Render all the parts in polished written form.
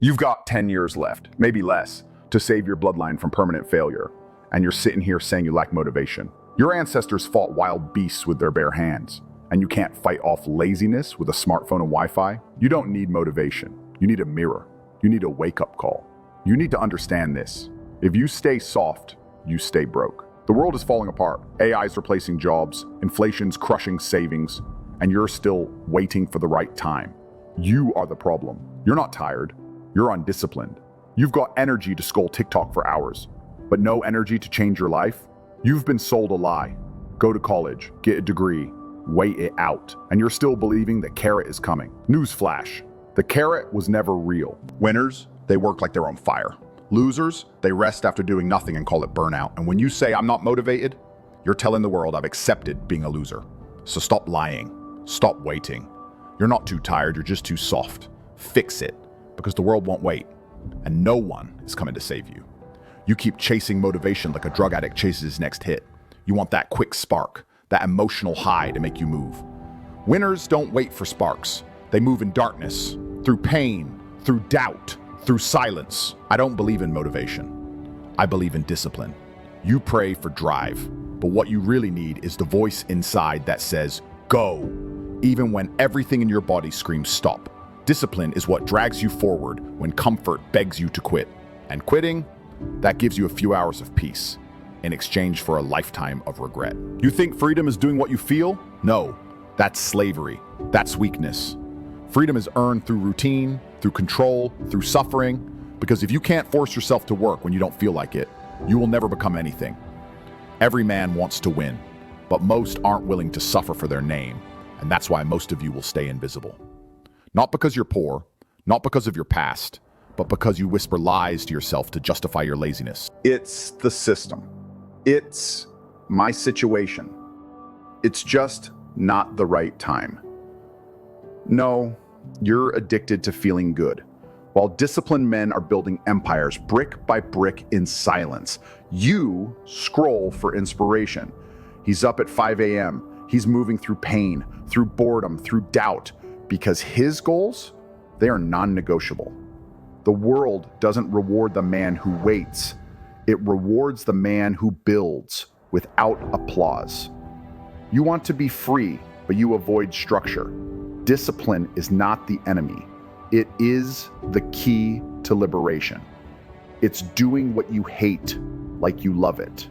You've got 10 years left, maybe less, to save your bloodline from permanent failure, and you're sitting here saying you lack motivation. Your ancestors fought wild beasts with their bare hands, and you can't fight off laziness with a smartphone and Wi-Fi. You don't need motivation. You need a mirror. You need a wake-up call. You need to understand this. If you stay soft, you stay broke. The world is falling apart. AI is replacing jobs, inflation's crushing savings, and you're still waiting for the right time. You are the problem. You're not tired. You're undisciplined. You've got energy to scroll TikTok for hours, but no energy to change your life. You've been sold a lie. Go to college, get a degree, wait it out, and you're still believing the carrot is coming. Newsflash, the carrot was never real. Winners, they work like they're on fire. Losers, they rest after doing nothing and call it burnout. And when you say, I'm not motivated, you're telling the world I've accepted being a loser. So stop lying. Stop waiting. You're not too tired, you're just too soft. Fix it, because the world won't wait, and no one is coming to save you. You keep chasing motivation like a drug addict chases his next hit. You want that quick spark, that emotional high to make you move. Winners don't wait for sparks. They move in darkness, through pain, through doubt, through silence. I don't believe in motivation. I believe in discipline. You pray for drive, but what you really need is the voice inside that says, go, even when everything in your body screams stop. Discipline is what drags you forward when comfort begs you to quit. And quitting, that gives you a few hours of peace in exchange for a lifetime of regret. You think freedom is doing what you feel? No, that's slavery. That's weakness. Freedom is earned through routine, through control, through suffering, because if you can't force yourself to work when you don't feel like it, you will never become anything. Every man wants to win, but most aren't willing to suffer for their name, and that's why most of you will stay invisible. Not because you're poor, not because of your past, but because you whisper lies to yourself to justify your laziness. It's the system. It's my situation. It's just not the right time. No, you're addicted to feeling good. While disciplined men are building empires brick by brick in silence, you scroll for inspiration. He's up at 5 a.m. He's moving through pain, through boredom, through doubt, because his goals, they are non-negotiable. The world doesn't reward the man who waits. It rewards the man who builds without applause. You want to be free, but you avoid structure. Discipline is not the enemy. It is the key to liberation. It's doing what you hate like you love it.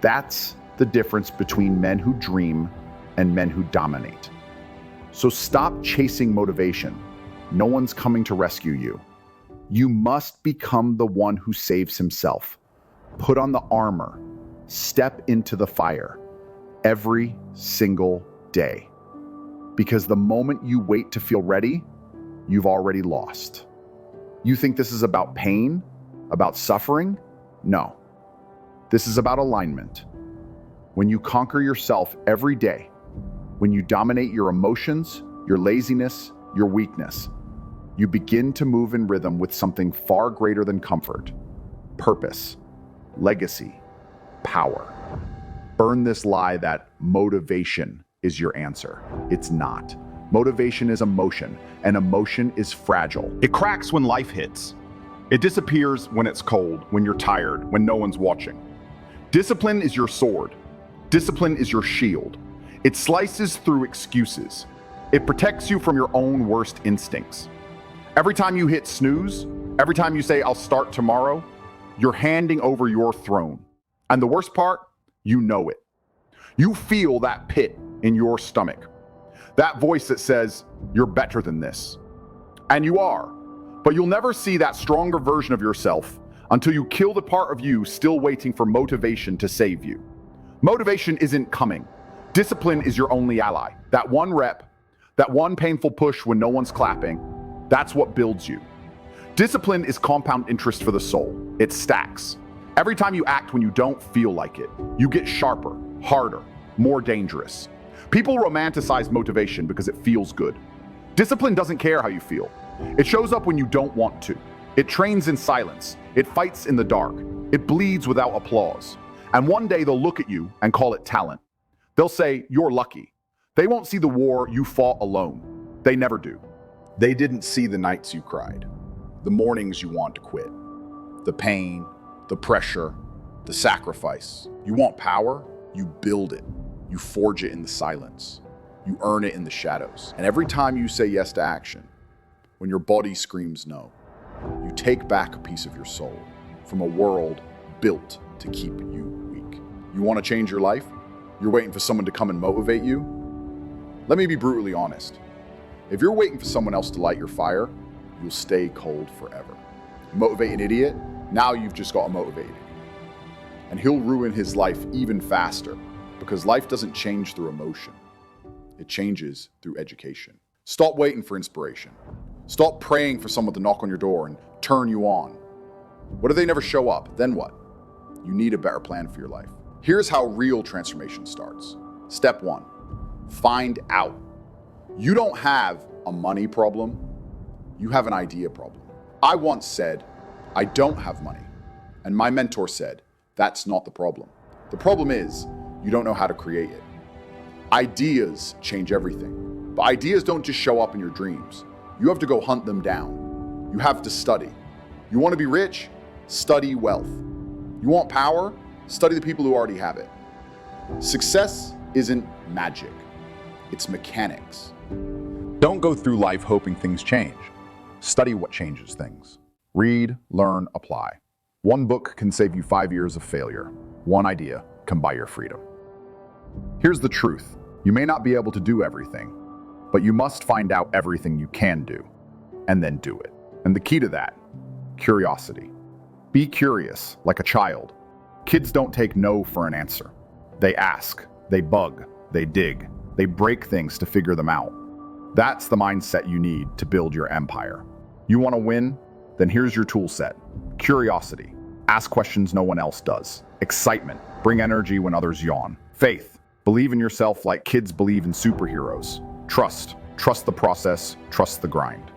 That's the difference between men who dream and men who dominate. So stop chasing motivation. No one's coming to rescue you. You must become the one who saves himself. Put on the armor. Step into the fire every single day. Because the moment you wait to feel ready, you've already lost. You think this is about pain? About suffering? No. This is about alignment. When you conquer yourself every day, when you dominate your emotions, your laziness, your weakness, you begin to move in rhythm with something far greater than comfort: purpose, legacy, power. Burn this lie that motivation is your answer. It's not. Motivation is emotion, and emotion is fragile. It cracks when life hits. It disappears when it's cold, when you're tired, when no one's watching. Discipline is your sword. Discipline is your shield. It slices through excuses. It protects you from your own worst instincts. Every time you hit snooze, every time you say, I'll start tomorrow, you're handing over your throne. And the worst part, you know it. You feel that pit in your stomach. That voice that says, you're better than this. And you are. But you'll never see that stronger version of yourself until you kill the part of you still waiting for motivation to save you. Motivation isn't coming. Discipline is your only ally. That one rep, that one painful push when no one's clapping, that's what builds you. Discipline is compound interest for the soul. It stacks. Every time you act when you don't feel like it, you get sharper, harder, more dangerous. People romanticize motivation because it feels good. Discipline doesn't care how you feel. It shows up when you don't want to. It trains in silence. It fights in the dark. It bleeds without applause. And one day they'll look at you and call it talent. They'll say, you're lucky. They won't see the war you fought alone. They never do. They didn't see the nights you cried. The mornings you want to quit. The pain, the pressure, the sacrifice. You want power? You build it. You forge it in the silence. You earn it in the shadows. And every time you say yes to action, when your body screams no, you take back a piece of your soul from a world built to keep you weak. You want to change your life? You're waiting for someone to come and motivate you? Let me be brutally honest. If you're waiting for someone else to light your fire, you'll stay cold forever. Motivate an idiot? Now you've just got a motivated idiot. And he'll ruin his life even faster, because life doesn't change through emotion. It changes through education. Stop waiting for inspiration. Stop praying for someone to knock on your door and turn you on. What if they never show up? Then what? You need a better plan for your life. Here's how real transformation starts. Step 1, find out. You don't have a money problem. You have an idea problem. I once said, I don't have money. And my mentor said, that's not the problem. The problem is, you don't know how to create it. Ideas change everything. But ideas don't just show up in your dreams. You have to go hunt them down. You have to study. You want to be rich? Study wealth. You want power? Study the people who already have it. Success isn't magic. It's mechanics. Don't go through life hoping things change. Study what changes things. Read, learn, apply. One book can save you 5 years of failure. One idea can buy your freedom. Here's the truth. You may not be able to do everything, but you must find out everything you can do, and then do it. And the key to that, curiosity. Be curious, like a child. Kids don't take no for an answer. They ask, they bug, they dig, they break things to figure them out. That's the mindset you need to build your empire. You want to win? Then here's your tool set. Curiosity. Ask questions no one else does. Excitement. Bring energy when others yawn. Faith. Believe in yourself like kids believe in superheroes. Trust. Trust the process. Trust the grind.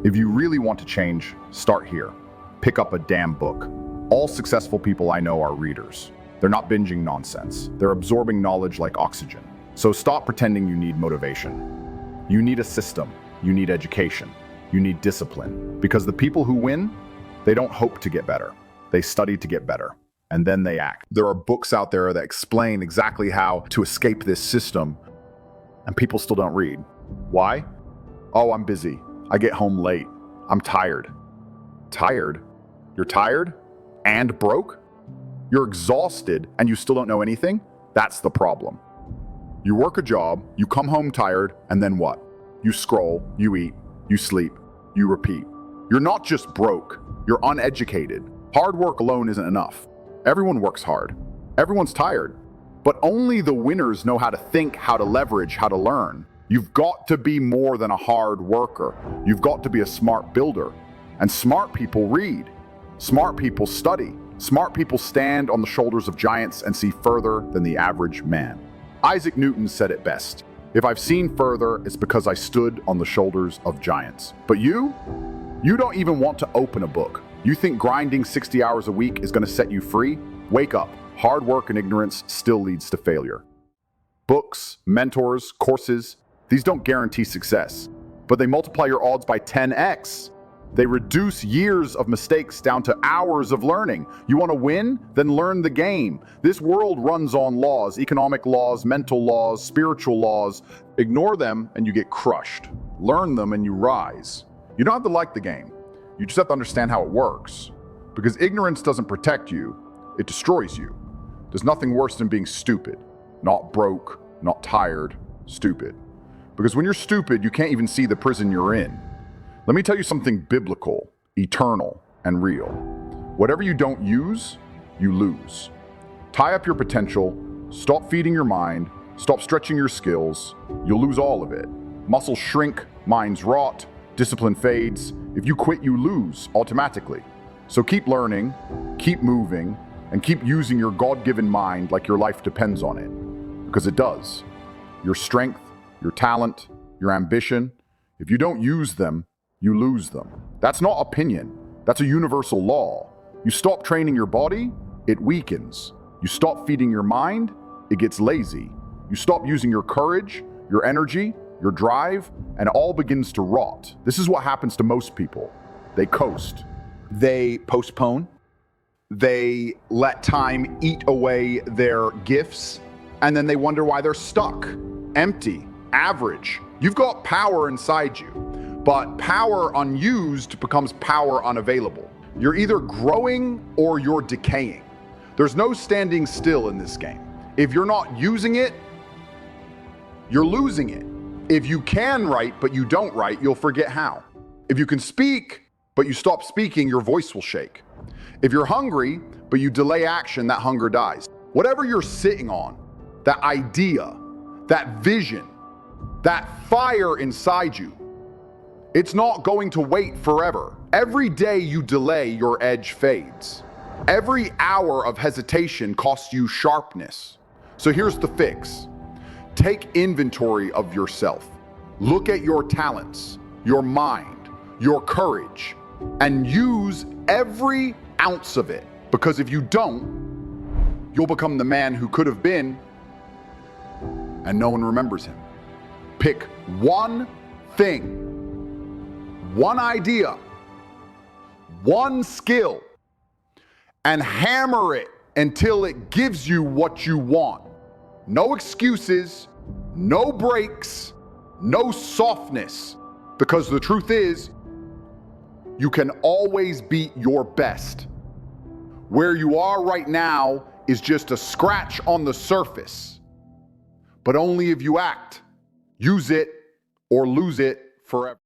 If you really want to change, start here. Pick up a damn book. All successful people I know are readers. They're not binging nonsense. They're absorbing knowledge like oxygen. So stop pretending you need motivation. You need a system. You need education. You need discipline. Because the people who win, they don't hope to get better. They study to get better. And then they act. There are books out there that explain exactly how to escape this system, and people still don't read. Why? Oh, I'm busy. I get home late. I'm tired. Tired? You're tired? And broke? You're exhausted and you still don't know anything? That's the problem. You work a job, you come home tired, and then what? You scroll, you eat, you sleep, you repeat. You're not just broke, you're uneducated. Hard work alone isn't enough. Everyone works hard. Everyone's tired. But only the winners know how to think, how to leverage, how to learn. You've got to be more than a hard worker. You've got to be a smart builder. And smart people read. Smart people study. Smart people stand on the shoulders of giants and see further than the average man. Isaac Newton said it best. If I've seen further, it's because I stood on the shoulders of giants. But you don't even want to open a book. You think grinding 60 hours a week is going to set you free? Wake up. Hard work and ignorance still leads to failure. Books, mentors, courses, these don't guarantee success, but they multiply your odds by 10x. They reduce years of mistakes down to hours of learning. You want to win? Then learn the game. This world runs on laws, economic laws, mental laws, spiritual laws. Ignore them and you get crushed. Learn them and you rise. You don't have to like the game. You just have to understand how it works. Because ignorance doesn't protect you, it destroys you. There's nothing worse than being stupid. Not broke, not tired, stupid. Because when you're stupid, you can't even see the prison you're in. Let me tell you something biblical, eternal, and real. Whatever you don't use, you lose. Tie up your potential, stop feeding your mind, stop stretching your skills, you'll lose all of it. Muscles shrink, minds rot, discipline fades. If you quit, you lose automatically. So keep learning, keep moving, and keep using your God-given mind like your life depends on it. Because it does. Your strength, your talent, your ambition, if you don't use them, you lose them. That's not opinion. That's a universal law. You stop training your body, it weakens. You stop feeding your mind, it gets lazy. You stop using your courage, your energy, your drive, and it all begins to rot. This is what happens to most people. They coast. They postpone. They let time eat away their gifts, and then they wonder why they're stuck, empty, average. You've got power inside you, but power unused becomes power unavailable. You're either growing or you're decaying. There's no standing still in this game. If you're not using it, you're losing it. If you can write, but you don't write, you'll forget how. If you can speak, but you stop speaking, your voice will shake. If you're hungry, but you delay action, that hunger dies. Whatever you're sitting on, that idea, that vision, that fire inside you, it's not going to wait forever. Every day you delay, your edge fades. Every hour of hesitation costs you sharpness. So here's the fix. Take inventory of yourself. Look at your talents, your mind, your courage, and use every ounce of it. Because if you don't, you'll become the man who could have been, and no one remembers him. Pick one thing, one idea, one skill, and hammer it until it gives you what you want. No excuses, no breaks, no softness. Because the truth is, you can always be your best. Where you are right now is just a scratch on the surface. But only if you act, use it, or lose it forever.